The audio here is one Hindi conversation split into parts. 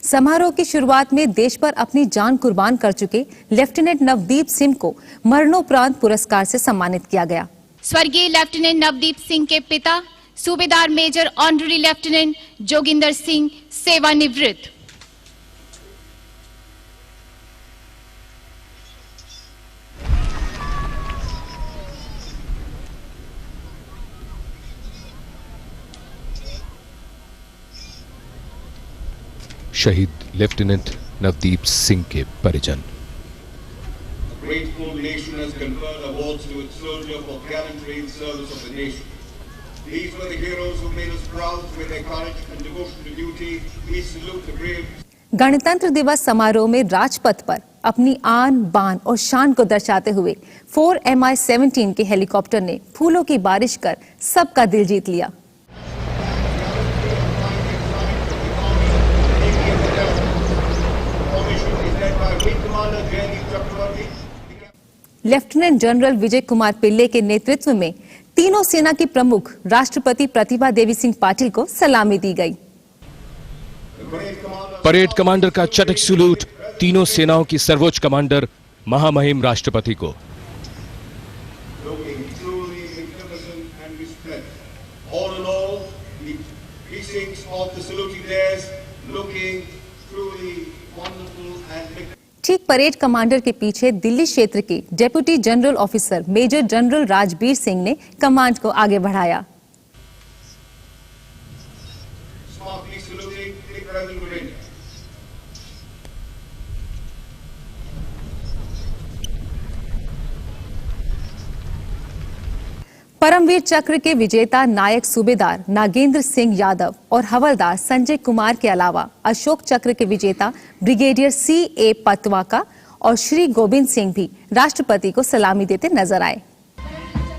समारोह की शुरुआत में देश पर अपनी जान कुर्बान कर चुके लेफ्टिनेंट नवदीप सिंह को मरणोपरांत पुरस्कार से सम्मानित किया गया। स्वर्गीय लेफ्टिनेंट नवदीप सिंह के पिता Subedar major honorary lieutenant Joginder Singh सेवानिवृत्त। शहीद लेफ्टिनेंट नवदीप सिंह के परिजन। Grateful nation has conferred awards to its soldier for gallantry in service of the nation. These were the heroes who made us proud with their courage and devotion to duty. We salute the brave. गणतंत्र दिवस समारोह में राजपथ पर अपनी आन बान और शान को दर्शाते हुए 4 Mi-17 के हेलीकॉप्टर ने फूलों की बारिश कर सबका दिल जीत लिया। लेफ्टिनेंट जनरल विजय कुमार पिल्ले के नेतृत्व में तीनों सेना की प्रमुख राष्ट्रपति प्रतिभा देवी सिंह पाटिल को सलामी दी गई। परेड कमांडर का चटक सैल्यूट तीनों सेनाओं की सर्वोच्च कमांडर महामहिम राष्ट्रपति को। ठीक परेड कमांडर के पीछे दिल्ली क्षेत्र के deputy general officer major general Rajbir Singh ने कमांड को आगे बढ़ाया। परमवीर चक्र के विजेता नायक सूबेदार नागेंद्र सिंह यादव और हवलदार संजय कुमार के अलावा अशोक चक्र के विजेता ब्रिगेडियर C.A. पतवाका और श्री गोविंद सिंह भी राष्ट्रपति को सलामी देते नजर आए।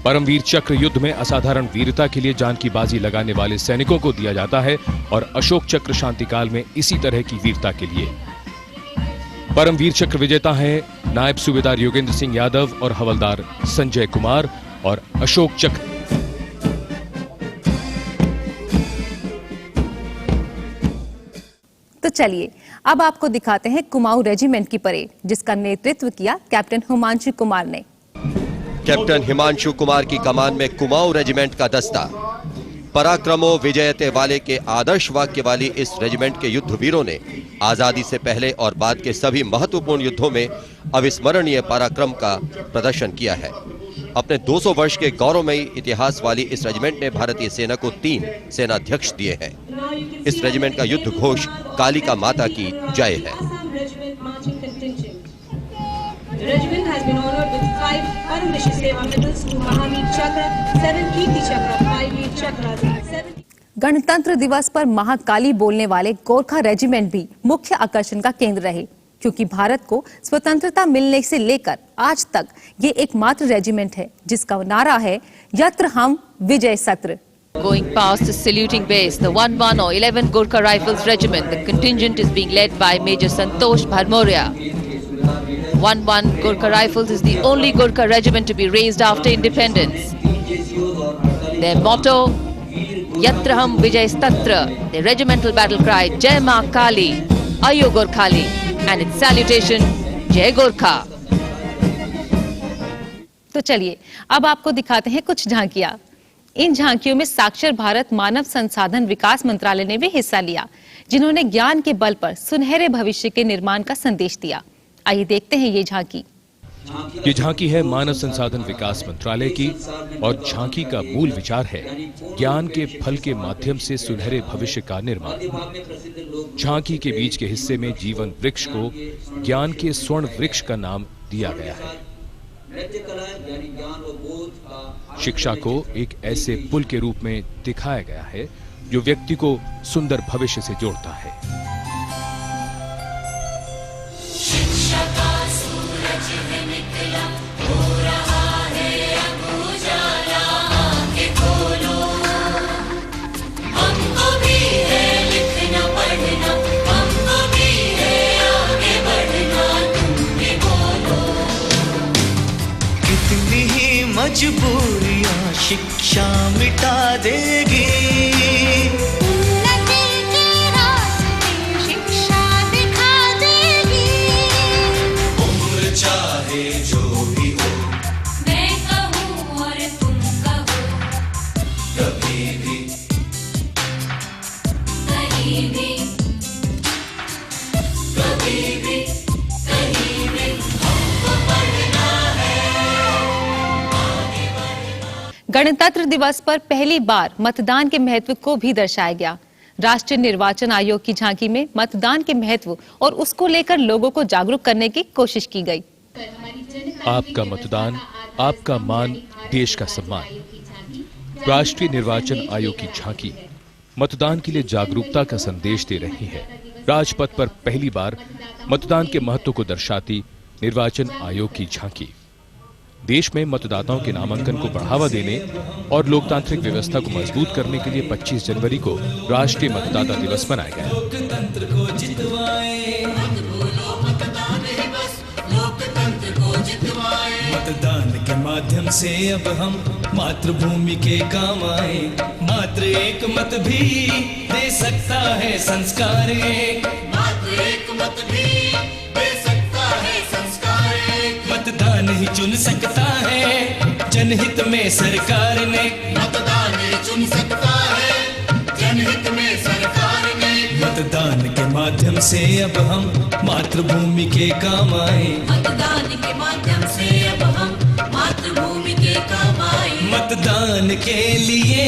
परमवीर चक्र युद्ध में असाधारण वीरता के लिए जान की बाजी लगाने वाले सैनिकों को दिया जाता है और अशोक चक्र शांतिकाल में इसी तरह की वीरता के लिए। परमवीर चक्र विजेता हैं नायब सूबेदार योगेंद्र सिंह यादव और हवलदार संजय कुमार और अशोक चक्र। तो चलिए अब आपको दिखाते हैं कुमाऊं रेजिमेंट की परेड, जिसका नेतृत्व किया कैप्टन हिमांशु कुमार ने। कैप्टन हिमांशु कुमार की कमान में कुमाऊं रेजिमेंट का दस्ता। पराक्रमो विजयते वाले के आदर्श वाक्य वाली इस रेजिमेंट के युद्धवीरों ने आजादी से पहले और बाद के सभी महत्वपूर्ण युद्धों में अविस्मरणीय पराक्रम का प्रदर्शन किया है। अपने 200 वर्ष के गौरवमयी इतिहास वाली इस रेजिमेंट ने भारतीय सेना को 3 सेनाध्यक्ष दिए हैं। इस रेजिमेंट का युद्ध घोष कालिका माता की जय है। गणतंत्र दिवस पर महाकाली बोलने वाले गोरखा रेजिमेंट भी मुख्य आकर्षण का केंद्र रहे, क्योंकि भारत को स्वतंत्रता मिलने से लेकर आज तक ये एकमात्र रेजिमेंट है जिसका नारा है यत्र हम विजय सत्र। Going past the saluting base, the 1111 Gorkha Rifles Regiment, the contingent is being led by Major Santosh Bharmoria. 11 Gorkha Rifles is the only Gorkha regiment to be raised after independence. Their motto, Yatra Hum Vijay Statra, their regimental battle cry, Jai Ma Kali, Ayo Gorkhali, and its salutation, Jai Gorkha. तो चलिए अब आपको दिखाते हैं कुछ झांकियां। इन झांकियों में साक्षर भारत मानव संसाधन विकास मंत्रालय ने भी हिस्सा लिया, जिन्होंने ज्ञान के बल पर सुनहरे भविष्य के निर्माण का संदेश दिया। आइए देखते हैं ये झांकी। ये झांकी है मानव संसाधन विकास मंत्रालय की और झांकी का मूल विचार है ज्ञान के फल के माध्यम से सुनहरे भविष्य का निर्माण। झांकी के बीच के हिस्से में जीवन वृक्ष को ज्ञान के स्वर्ण वृक्ष का नाम दिया गया है। शिक्षा को एक ऐसे पुल के रूप में दिखाया गया है जो व्यक्ति को सुंदर भविष्य से जोड़ता है। शिक्षा का सूरज है निकला, हो रहा है अब उजाला, आंखें खोलो, हमको भी है लिखना पढ़ना, हमको भी है आगे बढ़ना, तुम भी बोलो। कितनी ही मजबूरियां शिक्षा मिटा देगी, उन्नति के रास्ते शिक्षा गणतंत्र दिवस पर पहली बार मतदान के महत्व को भी दर्शाया गया। राष्ट्रीय निर्वाचन आयोग की झांकी में मतदान के महत्व और उसको लेकर लोगों को जागरूक करने की कोशिश की गई। आपका मतदान, आपका मान, देश का सम्मान। राष्ट्रीय निर्वाचन आयोग की झांकी मतदान के लिए जागरूकता का संदेश दे रही है। राजपथ पर पहली बार मतदान के महत्व को दर्शाती निर्वाचन आयोग की झांकी देश में मतदाताओं के नामांकन को बढ़ावा देने और लोकतांत्रिक व्यवस्था को मजबूत करने के लिए 25 जनवरी को राष्ट्रीय मतदाता दिवस मनाया गया। लोकतंत्र को जितवाए, मतदान के माध्यम से अब हम मातृभूमि के काम आए। मात्र एक मत भी दे सकता है संस्कार एक, मात्र एक मत भी दे सकता है संस्कार एक। मतदान ही चुन सकता है जनहित में सरकार ने, मतदान ही चुन सकता है जनहित में सरकार ने। मतदान के माध्यम से अब हम मातृभूमि के काम आए, मतदान के माध्यम से अब हम मातृभूमि के काम आए। मतदान के लिए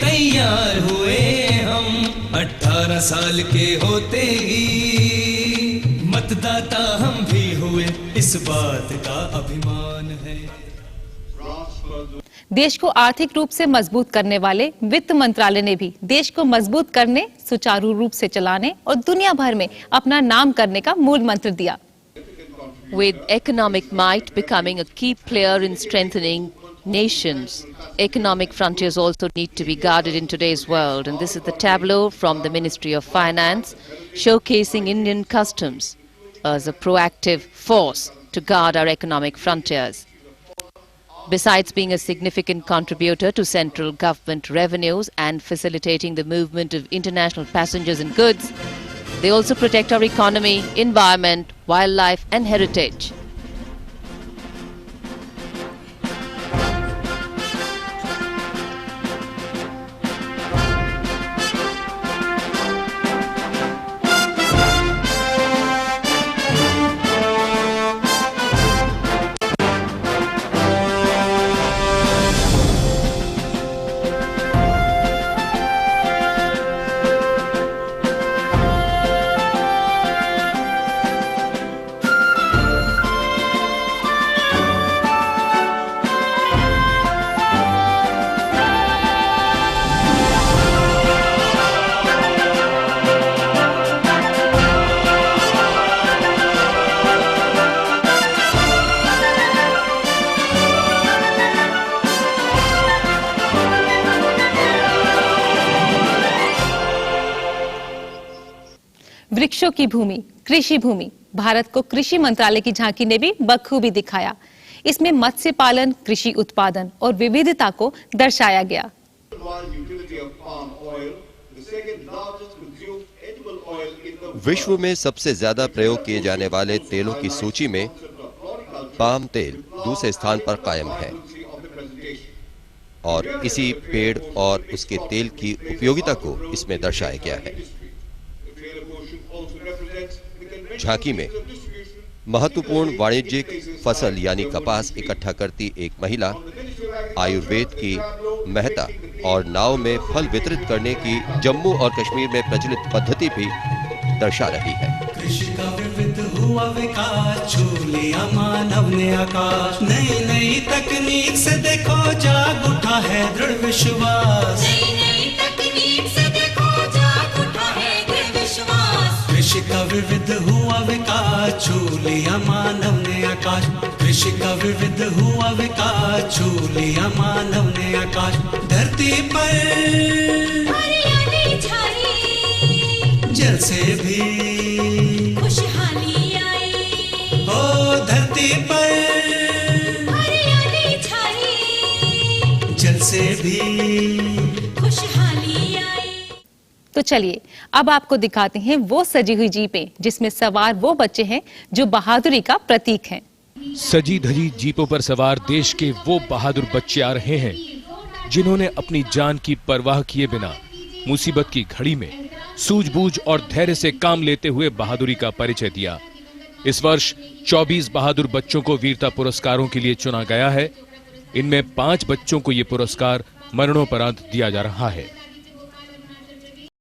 तैयार हुए हम 18 साल के होते ही मतदाता हम भी हुए, इस बात का अभिमान है। देश को आर्थिक रूप से मजबूत करने वाले वित्त मंत्रालय ने भी देश को मजबूत करने, सुचारू रूप से चलाने और दुनिया भर में अपना नाम करने का मूल मंत्र दिया। With economic might becoming a key player in strengthening nations, economic frontiers also need to be guarded in today's world. And this is the tableau from the Ministry of Finance showcasing Indian customs as a proactive force to guard our economic frontiers. Besides being a significant contributor to central government revenues and facilitating the movement of international passengers and goods, they also protect our economy, environment, wildlife and heritage. वृक्षों की भूमि, कृषि भूमि, भारत को कृषि मंत्रालय की झांकी ने भी बखूबी दिखाया। इसमें मत्स्य पालन, कृषि उत्पादन और विविधता को दर्शाया गया। विश्व में सबसे ज्यादा प्रयोग किए जाने वाले तेलों की सूची में पाम तेल दूसरे स्थान पर कायम है और इसी पेड़ और उसके तेल की उपयोगिता को इसमें दर्शाया गया है। झांकी में महत्वपूर्ण वाणिज्यिक फसल यानी कपास इकट्ठा करती एक महिला, आयुर्वेद की महत्ता और नाव में फल वितरित करने की जम्मू और कश्मीर में प्रचलित पद्धति भी दर्शा रही है। कृषि का विविध हुआ विकास, छू लिया मानव ने आकाश। नई नई तकनीक से देखो जाग उठा है दृढ़ विश्वास, नई नई तकनीक से देखो जाग उठा है दृढ़ विश्वास। कृषि का विविध हुआ विकास, छू लिया मानव ने आकाश। कृषि का विविध हुआ विकास, छू लिया मानव ने आकाश। धरती पर हरियाली छाई, जल से भी खुशहाली आई। ओ धरती पर हरियाली छाई, जल से भी खुशहाली आई। तो चलिए अब आपको दिखाते हैं वो सजी हुई जीपें जिसमें सवार वो बच्चे हैं जो बहादुरी का प्रतीक हैं। सजी धजी जीपों पर सवार देश के वो बहादुर बच्चे आ रहे हैं जिन्होंने अपनी जान की परवाह किए बिना मुसीबत की घड़ी में सूझबूझ और धैर्य से काम लेते हुए बहादुरी का परिचय दिया। इस वर्ष 24 बहादुर बच्चों को वीरता पुरस्कारों के लिए चुना गया है। इनमें 5 बच्चों को ये पुरस्कार मरणोपरांत दिया जा रहा है।